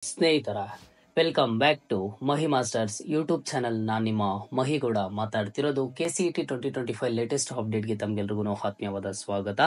ಸ್ನೇಹಿತರ, welcome back to Mahi masters YouTube channel. ನಾನು ನಿಮ್ಮ ಮಹಿಗೌಡ ಮಾತಾಡ್ತಿರೋದು. KCET 2025 ಲೇಟೆಸ್ಟ್ ಅಪ್ಡೇಟ್ಗೆ ತಮಗೆಲ್ರಿಗೂ ಆತ್ಮೀಯವಾದ ಸ್ವಾಗತ.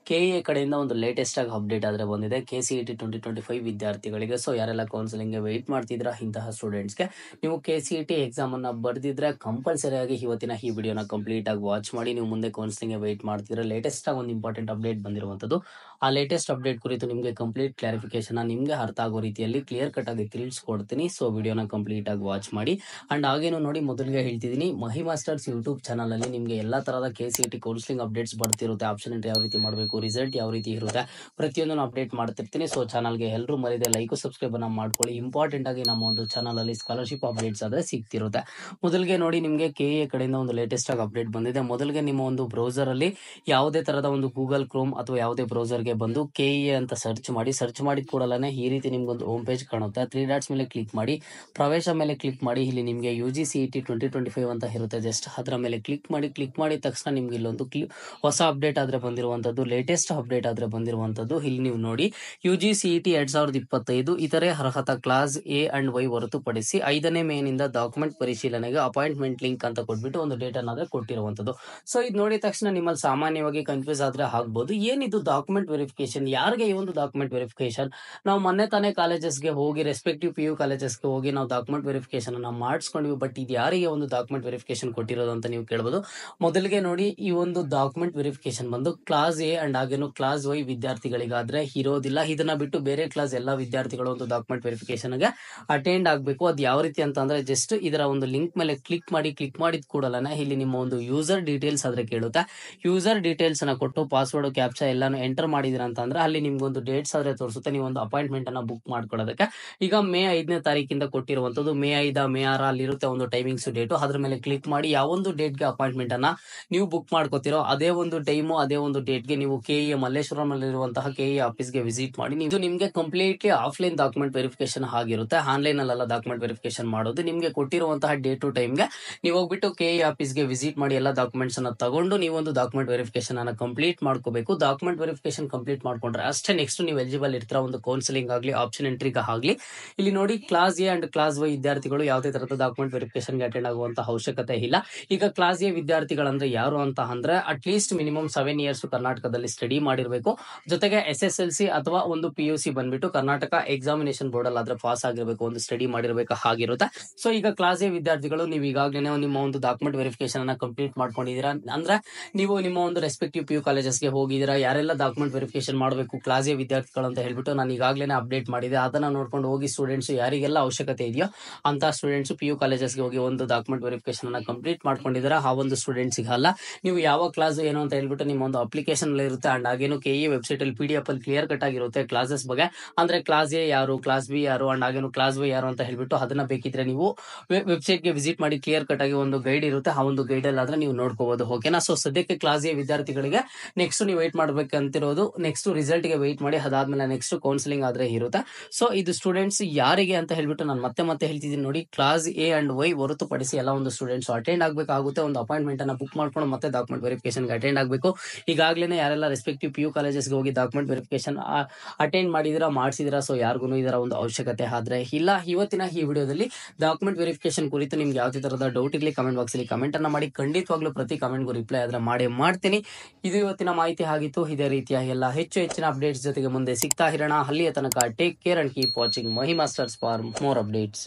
KA ಕಡೆಯಿಂದ ಒಂದು ಲೇಟೆಸ್ಟ್ ಆಗಿ ಅಪ್ಡೇಟ್ ಆದರೆ ಬಂದಿದೆ KCET 2025 ವಿದ್ಯಾರ್ಥಿಗಳಿಗೆ. ಸೊ ಯಾರೆಲ್ಲ ಕೌನ್ಸಿಲಿಂಗ್ಗೆ ವೆಯ್ಟ್ ಮಾಡ್ತಿದ್ರ ಇಂತಹ ಸ್ಟೂಡೆಂಟ್ಸ್ಗೆ ನೀವು KCET ಎಕ್ಸಾಮ್ ಅನ್ನ ಬರ್ದಿದ್ರೆ ಕಂಪಲ್ಸರಿ ಆಗಿ ಇವತ್ತಿನ ಈ ವಿಡಿಯೋನ ಕಂಪ್ಲೀಟ್ ಆಗಿ ವಾಚ್ ಮಾಡಿ. ನೀವು ಮುಂದೆ ಕೌನ್ಸಿಲಿಂಗ್ಗೆ ವೆಯ್ಟ್ ಮಾಡ್ತಿದ್ರೆ ಲೇಟೆಸ್ಟ್ ಆಗಿ ಒಂದು ಇಂಪಾರ್ಟೆಂಟ್ ಅಪ್ಡೇಟ್ ಬಂದಿರುವಂಥದ್ದು. ಆ ಲೇಟೆಸ್ಟ್ ಅಪ್ಡೇಟ್ ಕುರಿತು ನಿಮಗೆ ಕಂಪ್ಲೀಟ್ ಕ್ಲಾರಿಫಿಕೇಶನ್ ನಿಮಗೆ ಅರ್ಥ ಆಗೋ ರೀತಿಯಲ್ಲಿ ಕ್ಲಿಯರ್ ಕಟ್ ಆಗಿ ತಿಳಿಸ್ಕೊಡ್ತೀನಿ. ಸೊ ವಿಡಿಯೋನ ಕಂಪ್ಲೀಟ್ ಆಗಿ ವಾಚ್ ಮಾಡಿ. ಅಂಡ್ ಹಾಗೇನು ನೋಡಿ, ಮೊದಲಿಗೆ ಹೇಳ್ತಿದ್ದೀನಿ, ಮಹಿ ಮಾಸ್ಟರ್ಸ್ ಯೂಟ್ಯೂಬ್ ಚಾನಲ್ ಅಲ್ಲಿ ನಿಮಗೆ ಎಲ್ಲಾ ತರಹದ KCET ಕೌನ್ಸಿಲಿಂಗ್ ಅಪ್ಡೇಟ್ಸ್ ಬರ್ತಿರುತ್ತೆ. ಆಪ್ಷನ್ ಎಂಟ್ರಿ ಯಾವ ರೀತಿ ಮಾಡಬೇಕು, ರಿಸಲ್ಟ್ ಯಾವ ರೀತಿ ಇರುತ್ತೆ, ಪ್ರತಿಯೊಂದನ್ನು ಅಪ್ಡೇಟ್ ಮಾಡ್ತಿರ್ತೀನಿ. ಸೊ ಚಾನಲ್ಗೆ ಎಲ್ಲರೂ ಮರಿದೆ ಲೈಕ್ ಸಬ್ಸ್ಕ್ರೈಬ್ ಅನ್ನ ಮಾಡ್ಕೊಳ್ಳಿ. ಇಂಪಾರ್ಟೆಂಟ್ ಆಗಿ ನಮ್ಮ ಒಂದು ಚಾನಲ್ ಅಲ್ಲಿ ಸ್ಕಾಲರ್ಶಿಪ್ ಅಪ್ಡೇಟ್ಸ್ ಆದ್ರೆ ಸಿಗ್ತಿರುತ್ತೆ. ಮೊದಲಿಗೆ ನೋಡಿ, ನಿಮಗೆ KA ಕಡೆಯಿಂದ ಒಂದು ಲೇಟೆಸ್ಟ್ ಆಗಿ ಅಪ್ಡೇಟ್ ಬಂದಿದೆ. ಮೊದಲಿಗೆ ನಿಮ್ಮ ಒಂದು ಬ್ರೌಸರ್ ಅಲ್ಲಿ ಯಾವುದೇ ತರಹದ ಒಂದು ಗೂಗಲ್ ಕ್ರೋಮ್ ಅಥವಾ ಯಾವುದೇ ಬ್ರೌಸರ್ ಗೆ ಬಂದು KA ಅಂತ ಸರ್ಚ್ ಮಾಡಿ. ಸರ್ಚ್ ಮಾಡಿದ ಕೂಡಲೇ ಈ ರೀತಿ ನಿಮ್ಗೊಂದು ಹೋಮ್ ಪೇಜ್ ಕಾಣುತ್ತೆ. 3 ಡಾಟ್ಸ್ ಮೇಲೆ ಕ್ಲಿಕ್ ಮಾಡಿ, ಪ್ರವೇಶ ಮೇಲೆ ಕ್ಲಿಕ್ ಮಾಡಿ. ಇಲ್ಲಿ ನಿಮಗೆ UGCET 2025 ಅಂತ ಇರುತ್ತೆ. ಜಸ್ಟ್ ಅದರ ಮೇಲೆ ಕ್ಲಿಕ್ ಮಾಡಿ. ಕ್ಲಿಕ್ ಮಾಡಿದ ತಕ್ಷಣ ನಿಮ್ಗೆ ಇಲ್ಲೊಂದು ಹೊಸ ಅಪ್ಡೇಟ್ ಆದ್ರೆ ಬಂದಿರುವಂತದ್ದು, ಲೇಟೆಸ್ಟ್ ಅಪ್ಡೇಟ್ ಆದ್ರೆ ಬಂದಿರುವಂತದ್ದು. ಇಲ್ಲಿ ನೀವು ನೋಡಿ, UGCET 2025 ಇತರೆ ಅರ್ಹತಾ ಕ್ಲಾಸ್ A and Y ಹೊರತುಪಡಿಸಿ 5ನೇ ಮೇನಿಂದ ಡಾಕ್ಯುಮೆಂಟ್ ಪರಿಶೀಲನೆಗೆ ಅಪಾಯಿಂಟ್ಮೆಂಟ್ ಲಿಂಕ್ ಅಂತ ಕೊಟ್ಬಿಟ್ಟು ಒಂದು ಡೇಟ್ ಅನ್ನ ಕೊಟ್ಟಿರುವಂತದ್ದು. ಸೊ ಇದು ನೋಡಿದ ತಕ್ಷಣ ನಿಮ್ಮಲ್ಲಿ ಸಾಮಾನ್ಯವಾಗಿ ಕನ್ಫ್ಯೂಸ್ ಆದ್ರೆ ಆಗ್ಬಹುದು, ಏನಿದು ಡಾಕ್ಯುಮೆಂಟ್ ವೆರಿಫಿಕೇಶನ್, ಯಾರಿಗೆ ಈ ಒಂದು ಡಾಕ್ಯುಮೆಂಟ್ ವೆರಿಫಿಕೇಶನ್? ನಾವು ಮೊನ್ನೆ ತಾನೇ ಕಾಲೇಜಸ್ಗೆ ಹೋಗಿ, ರೆಸ್ಪೆಕ್ಟಿವ್ PU ಕಾಲೇಜಸ್ಗೆ ಹೋಗಿ ನಾವು ಡಾಕ್ಯುಮೆಂಟ್ ವೆರಿಫಿಕೇಶನ್ ಅನ್ನ ಮಾಡಿಸ್ಕೊಂಡ್ವಿ. ಬಟ್ ಇದು ಯಾರಿಗೆ ಒಂದು ಡಾಕ್ಯುಮೆಂಟ್ ವೆರಿಫಿಕೇಶನ್ ಕೊಟ್ಟಿರೋದು ಅಂತ ನೀವು ಕೇಳಬಹುದು. ಮೊದಲಿಗೆ ನೋಡಿ, ಈ ಒಂದು ಡಾಕ್ಯುಮೆಂಟ್ ವೆರಿಫಿಕೇಶನ್ ಬಂದು ಕ್ಲಾಸ್ A ಅಂಡ್ ಹಾಗೇನು ಕ್ಲಾಸ್ Y ವಿದ್ಯಾರ್ಥಿಗಳಿಗಾದ್ರೆ ಇರೋದಿಲ್ಲ. ಇದನ್ನ ಬಿಟ್ಟು ಬೇರೆ ಕ್ಲಾಸ್ ಎಲ್ಲಾ ವಿದ್ಯಾರ್ಥಿಗಳು ಒಂದು ಡಾಕ್ಯುಮೆಂಟ್ ವೆರಿಫಿಕೇಶನ್ ಗೆ ಅಟೆಂಡ್ ಆಗಬೇಕು. ಅದು ಯಾವ ರೀತಿ ಅಂತ ಅಂದ್ರೆ, ಜಸ್ಟ್ ಇದರ ಒಂದು ಲಿಂಕ್ ಮೇಲೆ ಕ್ಲಿಕ್ ಮಾಡಿ. ಕ್ಲಿಕ್ ಮಾಡಿದ ಕೂಡಲೇ ಇಲ್ಲಿ ನಿಮ್ಮ ಒಂದು ಯೂಸರ್ ಡೀಟೇಲ್ಸ್ ಆದ್ರೆ ಕೇಳುತ್ತೆ. ಯೂಸರ್ ಡೀಟೇಲ್ಸ್ ಅನ್ನ ಕೊಟ್ಟು ಪಾಸ್ವರ್ಡ್ ಕ್ಯಾಪ್ಚಾ ಎಲ್ಲಾನು ಎಂಟರ್ ಮಾಡಿದಿರ ಅಂತ ಅಂದ್ರೆ ಅಲ್ಲಿ ನಿಮ್ಗೊಂದು ಡೇಟ್ಸ್ ಆದ್ರೆ ತೋರಿಸುತ್ತೆ. ನೀವು ಒಂದು ಅಪಾಯಿಂಟ್ಮೆಂಟ್ ಅನ್ನ ಬುಕ್ ಮಾಡ್ಕೊಳ್ಳೋದಕ್ಕೆ. ಈಗ ಮೇ 5ನೇ ತಾರೀಕಿಂದ ಕೊಟ್ಟಿರುವಂತದ್ದು. ಮೇ 5 ಮೇ 6 ಅಲ್ಲಿರುತ್ತೆ ಒಂದು ಟೈಮಿಂಗ್ಸ್ ಡೇಟು. ಅದ್ರ ಮೇಲೆ ಕ್ಲಿಕ್ ಮಾಡಿ ಯಾವೊಂದು ಡೇಟ್ಗೆ ಅಪಾಯಿಂಟ್ಮೆಂಟ್ ಅನ್ನ ನೀವು ಬುಕ್ ಮಾಡ್ಕೋತಿರೋ ಅದೇ ಒಂದು ಟೈಮು, ಅದೇ ಒಂದು ಡೇಟ್ಗೆ ನೀವು KA ಮಲ್ಲೇಶ್ವರಂ ಅಲ್ಲಿರುವಂತಹ KA ಆಫೀಸ್ಗೆ ವಿಸಿಟ್ ಮಾಡಿ. ಇದು ನಿಮ್ಗೆ ಕಂಪ್ಲೀಟ್ಲಿ ಆಫ್ಲೈನ್ ಡಾಕ್ಯುಮೆಂಟ್ ವೆರಿಫಿಕೇಶನ್ ಆಗಿರುತ್ತೆ. ಆನ್ಲೈನ್ ಅಲ್ಲ ಡಾಕ್ಯುಮೆಂಟ್ ವೆರಿಫಿಕೇಶನ್ ಮಾಡೋದು. ನಿಮ್ಗೆ ಕೊಟ್ಟಿರುವಂತಹ ಡೇಟ್ ಟು ಟೈಮ್ಗೆ ನೀವು ಹೋಗ್ಬಿಟ್ಟು KA ಆಫೀಸ್ಗೆ ವಿಸಿಟ್ ಮಾಡಿ. ಎಲ್ಲ ಡಾಕ್ಯುಮೆಂಟ್ಸ್ ಅನ್ನ ತಗೊಂಡು ನೀವೊಂದು ಡಾಕ್ಯುಮೆಂಟ್ ವೆರಿಫಿಕೇಶನ್ ಅನ್ನ ಕಂಪ್ಲೀಟ್ ಮಾಡ್ಕೋಬೇಕು. ಡಾಕ್ಯುಮೆಂಟ್ ವೆರಿಫಿಕೇಶನ್ ಕಂಪ್ಲೀಟ್ ಮಾಡ್ಕೊಂಡ್ರೆ ಅಷ್ಟೇ ನೆಕ್ಸ್ಟ್ ನೀವು ಎಲಿಜಿಬಲ್ ಇರ್ತೀರ ಒಂದು ಕೌನ್ಸಿಲಿಂಗ್ ಆಗ್ಲಿ ಆಪ್ಷನ್ ಎಂಟ್ರಿಗೆ ಆಗ್ಲಿ. ಇಲ್ಲಿ ನೋಡಿ, class A and class Y ವಿದ್ಯಾರ್ಥಿಗಳು ಯಾವುದೇ ತರಹದ ಡಾಕ್ಯುಮೆಂಟ್ ವೆರಿಫಿಕೇಶನ್ ಗೆ ಅಟೆಂಡ್ ಆಗುವಂತ ಅವಶ್ಯಕತೆ ಇಲ್ಲ. ಈಗ ಕ್ಲಾಸ್ A ವಿದ್ಯಾರ್ಥಿಗಳಂದ್ರೆ ಯಾರು ಅಂತ ಅಂದ್ರೆ, ಅಟ್ಲೀಸ್ಟ್ ಮಿನಿಮಮ್ 7 ಇಯರ್ಸ್ ಕರ್ನಾಟಕದಲ್ಲಿ ಸ್ಟಡಿ ಮಾಡಿರ್ಬೇಕು. ಜೊತೆಗೆ SSLC ಅಥವಾ ಒಂದು PUC ಬಂದ್ಬಿಟ್ಟು ಕರ್ನಾಟಕ ಎಕ್ಸಾಮಿನೇಷನ್ ಬೋರ್ಡ್ ಅಲ್ಲಿ ಆದ್ರೆ ಪಾಸ್ ಆಗಿರ್ಬೇಕು, ಒಂದು ಸ್ಟಡಿ ಮಾಡಿರ್ಬೇಕು ಆಗಿರುತ್ತೆ. ಸೊ ಈಗ ಕ್ಲಾಸ್ A ವಿದ್ಯಾರ್ಥಿಗಳು ನೀವು ಈಗಾಗಲೇ ನಿಮ್ಮ ಒಂದು ಡಾಕ್ಯುಮೆಂಟ್ ವೆರಿಫಿಕೇಶನ್ ಅನ್ನ ಕಂಪ್ಲೀಟ್ ಮಾಡ್ಕೊಂಡಿದ್ದೀರಾ ಅಂದ್ರೆ, ನೀವು ನಿಮ್ಮ ಒಂದು ರೆಸ್ಪೆಕ್ಟಿವ್ PU ಕಾಲೇಜಸ್ಗೆ ಹೋಗಿದ್ದೀರಾ. ಯಾರೆಲ್ಲ ಡಾಕ್ಯುಮೆಂಟ್ ವೆರಿಫಿಕೇಶನ್ ಮಾಡಬೇಕು ಕ್ಲಾಸ್ A ವಿದ್ಯಾರ್ಥಿಗಳು ಅಂತ ಹೇಳ್ಬಿಟ್ಟು ನಾನು ಈಗಾಗಲೇ ಅಪ್ಡೇಟ್ ಮಾಡಿದೆ. ಅದನ್ನ ನೋಡ್ಕೊಂಡು ಹೋಗಿ ಸ್ಟೂಡೆಂಟ್ಸ್ ಯಾರಿಗೆಲ್ಲ ಅವಶ್ಯಕತೆ ಇದೆಯೋ ಅಂತ ಸ್ಟೂಡೆಂಟ್ಸ್ PU ಕಾಲೇಜಸ್ಗೆ ಹೋಗಿ ಒಂದು ಡಾಕ್ಯುಮೆಂಟ್ ವೆರಿಫಿಕೇಶನ್ ಅನ್ನ ಕಂಪ್ಲೀಟ್ ಮಾಡ್ಕೊಂಡಿದ್ದೀರಾ. ಆ ಒಂದು ಸ್ಟೂಡೆಂಟ್ಸ್ ಅಲ್ಲ, ನೀವು ಯಾವ ಕ್ಲಾಸ್ ಏನು ಅಂತ ಹೇಳ್ಬಿಟ್ಟು ನಿಮ್ಮ ಒಂದು ಅಪ್ಲಿಕೇಶನ್ ಅಲ್ಲಿ ಇರುತ್ತೆ. ಅಂಡ್ ಹಾಗೇನು KA ವೆಬ್ಸೈಟ್ ಅಲ್ಲಿ PDF ಅಲ್ಲಿ ಕ್ಲಿಯರ್ ಕಟ್ ಆಗಿರುತ್ತೆ ಕ್ಲಾಸಸ್ ಬಗ್ಗೆ. ಅಂದ್ರೆ ಕ್ಲಾಸ್ A ಯಾರು, ಕ್ಲಾಸ್ B ಯಾರು, ಅಂಡ್ ಹಾಗೇನು ಕ್ಲಾಸ್ Y ಯಾರು ಅಂತ ಹೇಳ್ಬಿಟ್ಟು ಅದನ್ನ ಬೇಕಿದ್ರೆ ನೀವು ವೆಬ್ಸೈಟ್ ಗೆ ವಿಸಿಟ್ ಮಾಡಿ. ಕ್ಲಿಯರ್ ಕಟ್ ಆಗಿ ಒಂದು ಗೈಡ್ ಇರುತ್ತೆ. ಆ ಒಂದು ಗೈಡ್ ಅಲ್ಲಿ ಆದ್ರೆ ನೀವು ನೋಡ್ಕೋಬಹುದು. ಓಕೆನಾ? ಸೊ ಸದ್ಯಕ್ಕೆ ಕ್ಲಾಸ್ A ವಿದ್ಯಾರ್ಥಿಗಳಿಗೆ ನೆಕ್ಸ್ಟ್ ನೀವು ವೆಯ್ಟ್ ಮಾಡ್ಬೇಕಂತಿರೋದು ನೆಕ್ಸ್ಟ್ ರಿಸಲ್ಟ್ ಗೆ ವೆಯ್ಟ್ ಮಾಡಿ. ಅದಾದ್ಮೇಲೆ ನೆಕ್ಸ್ಟ್ ಕೌನ್ಸಿಲಿಂಗ್ ಆದ್ರೆ ಇರುತ್ತೆ. ಸೊ ಇದು ಸ್ಟೂಡೆಂಟ್ಸ್ ಯಾರಿಗೆ ಅಂತ ಹೇಳ್ಬಿಟ್ಟು ನಾನು ಮತ್ತೆ ಹೇಳ್ತಿದ್ದೀನಿ ನೋಡಿ, ಕ್ಲಾಸ್ A ಅಂಡ್ Y ಹೊರತುಪಡಿಸಿ ಎಲ್ಲ ಒಂದು ಸ್ಟೂಡೆಂಟ್ಸ್ ಅಟೆಂಡ್ ಆಗ್ಬೇಕಾಗುತ್ತೆ. ಒಂದು ಅಪಾಯಿಂಟ್ಮೆಂಟ್ ಅನ್ನ ಬುಕ್ ಮಾಡ್ಕೊಂಡು ಮತ್ತೆ ಡಾಕ್ಯುಮೆಂಟ್ ವೆರಿಫಿಕೇಶನ್ ಗೆ ಅಟೆಂಡ್ ಆಗಬೇಕು. ಈಗಾಗಲೇ ಯಾರೆಲ್ಲ ರೆಸ್ಪೆಕ್ಟಿವ್ PU ಕಾಲೇಜಸ್ಗೆ ಹೋಗಿ ಡಾಕ್ಯುಮೆಂಟ್ ವೆರಿಫಿಕೇಶನ್ ಅಟೆಂಡ್ ಮಾಡಿದಿರಾ, ಮಾಡಿಸಿದಿರಾ, ಸೊ ಯಾರಿಗೂ ಇದರ ಒಂದು ಅವಶ್ಯಕತೆ ಆದ್ರೆ ಇಲ್ಲ. ಇವತ್ತಿನ ಈ ವಿಡಿಯೋದಲ್ಲಿ ಡಾಕ್ಯುಮೆಂಟ್ ವೆರಿಫಿಕೇಶನ್ ಕುರಿತು ನಿಮ್ಗೆ ಯಾವುದೇ ತರಹದ ಡೌಟ್ ಇರಲಿ ಕಮೆಂಟ್ ಬಾಕ್ಸ್ ಅಲ್ಲಿ ಕಮೆಂಟ್ ಅನ್ನ ಮಾಡಿ. ಖಂಡಿತವಾಗ್ಲೂ ಪ್ರತಿ ಕಮೆಂಟ್ಗೂ ರಿಪ್ಲೈ ಆದ್ರೆ ಮಾಡ್ತೀನಿ. ಇದು ಇವತ್ತಿನ ಮಾಹಿತಿ ಆಗಿತ್ತು. ಇದೇ ರೀತಿಯ ಎಲ್ಲ ಹೆಚ್ಚಿನ ಅಪ್ಡೇಟ್ಸ್ ಜೊತೆಗೆ ಮುಂದೆ ಸಿಗ್ತಾ ಇರೋಣ. ಅಲ್ಲಿಯ ತನಕ take care and keep watching Mahi masters for more updates.